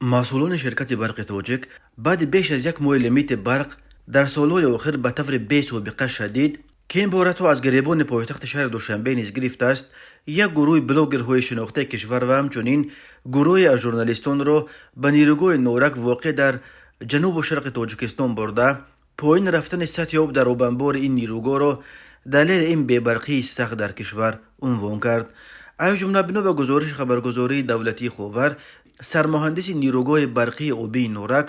مسئولان شرکت برق توجیک بعد بیش از یک ماه لیمیت برق در سالهای آخر به طور بیش و بقدر شدید که این باره از گریبان پایتخت شهر دوشنبه نیز گرفته است، یک گروه بلاگرهای شناخته کشور و همچنین گروه از ژورنالیستان را به نیروگاه نورک واقع در جنوب و شرق تاجیکستان برده پایین رفتن سطح آب در آبانبار این نیروگاه را دلیل این بی‌برقی سخت در کشور عنوان کرد. از جمله بنا به گزارش خبرگزاری دولتی خاور، سرمهندس نیروگاه برقی آبی نورک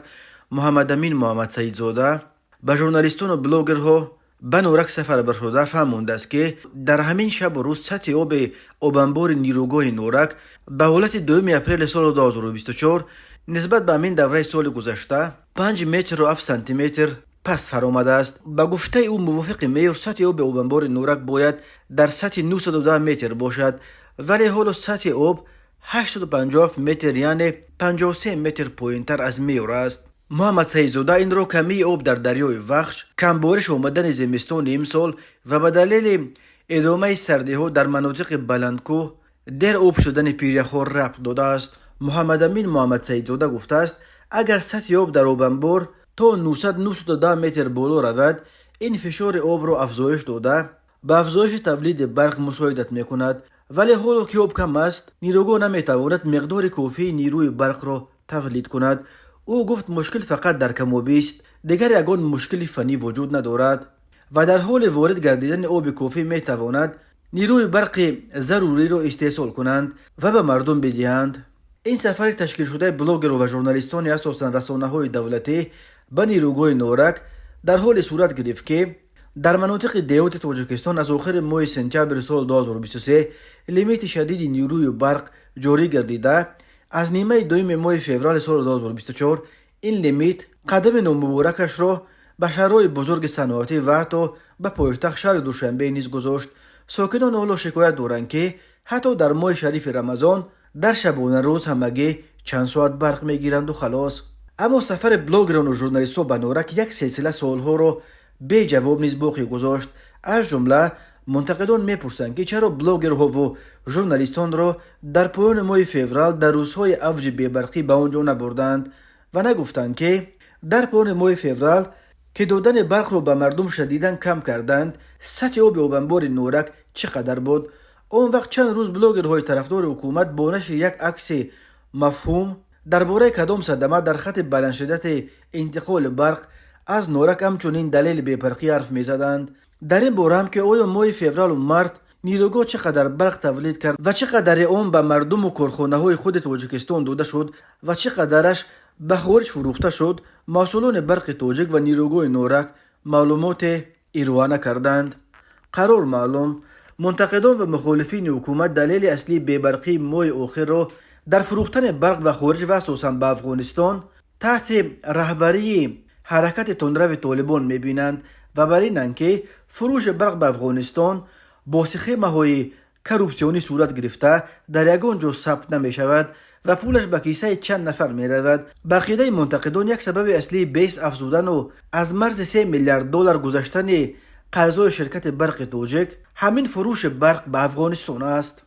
محمد امین محمد سیدزاده به ژورنالیستان و بلاگرها به نورک سفر برشده فهمانده است که در همین شب و روز سطح آب آبانبار نیروگاه نورک به حالت 2 اپریل سال 2024 نسبت به همین دوره سال گذشته 5 متر و 7 سانتی متر پست فرآمده است. به گفته او موافق معیار سطح آب آبانبار نورک باید در سطح 910 متر باشد، ولی حالا سطح آب 850 متر یعنی 53 متر پایینتر از معیار است. محمد سیدزاده این را کمی آب در دریای وخش، کم بارش آمدن زمستان امسال و به دلیل ادامه سردی ها در مناطق بلندکوه در آب شدن پیریخ‌ها ربط داده است. محمد امین محمد سیدزاده گفته است اگر سطح آب در آبانبار تا 910 متر بالا رود، این فشار آب را افزایش داده به افزایش تولید برق مساعدت می کند، ولی حالا که آب کم است نیروگاه نمی تواند مقدار کافی نیروی برق را تولید کند. او گفت مشکل فقط در کم‌آبی است، دیگر یگان مشکل فنی وجود ندارد و در حال وارد گردیدن آب کافی می تواند نیروی برق ضروری را استحصال کنند و به مردم بدهند. این سفر تشکیل شده بلاگر و ژورنالیستان اساساً رسانه‌های دولتی به نیروگاه نورک در حال صورت گرفت که در مناطق دیهات تاجیکستان از آخر ماه سپتامبر سال 2023 لیمیت شدید نیروی برق جاری گردیده. از نیمه دوم ماه فوریه سال 2024 این لیمیت قدم نامبارکش را به شهرهای بزرگ صنعتی و حتی به پایتخت شهر دوشنبه نیز گذاشت. ساکنان حالا شکایت دارند که حتی در ماه شریف رمضان در شبانه روز همگی چند ساعت برق میگیرند و خلاص. اما سفر بلاگران و ژورنالیستان به نورک یک سلسله سوالها را بی جواب نیز باقی گذاشت. از جمله منتقدان میپرسند که چرا بلاگرها و ژورنالیستان را در پایان ماه فوریه در روزهای اوج بی‌برقی به آنجا نبردند و نگفتند که در پایان ماه فوریه که دادن برق را به مردم شدیداً کم کردند سطح آب آبانبار نورک چقدر بود. آن وقت چند روز بلاگرهای طرفدار حکومت با نشر یک عکس مفهوم درباره کدام صدمه در خط بلند شدت انتقال برق از نورک همچنین دلیل بی‌برقی حرف می‌زدند. در این باره هم که آیا ماه فوریه و مارت نیروگاه چقدر برق تولید کرد و چقدر آن به مردم و کارخانه‌های خود تاجیکستان داده شد و چقدرش به خارج فروخته شد، مسئولان برق تاجیک و نیروگاه نورک معلومات ارائه نکردند. قرار معلوم منتقدان و مخالفین حکومت دلیل اصلی بی‌برقی ماه آخر را در فروختن برق به خارج و اساساً به افغانستان تحت رهبری حرکت تندرو طالبان می‌بینند و بر اینند که فروش برق به افغانستان با سخیمه‌های کروپسیونی صورت گرفته در یگان جا ثبت نمی‌شود و پولش به کیسه چند نفر می‌رود. به عقیده منتقدان یک سبب اصلی بیس افزودن و از مرز 3 میلیارد دلار گذشتن قرضای شرکت برق تاجیک همین فروش برق به افغانستان است.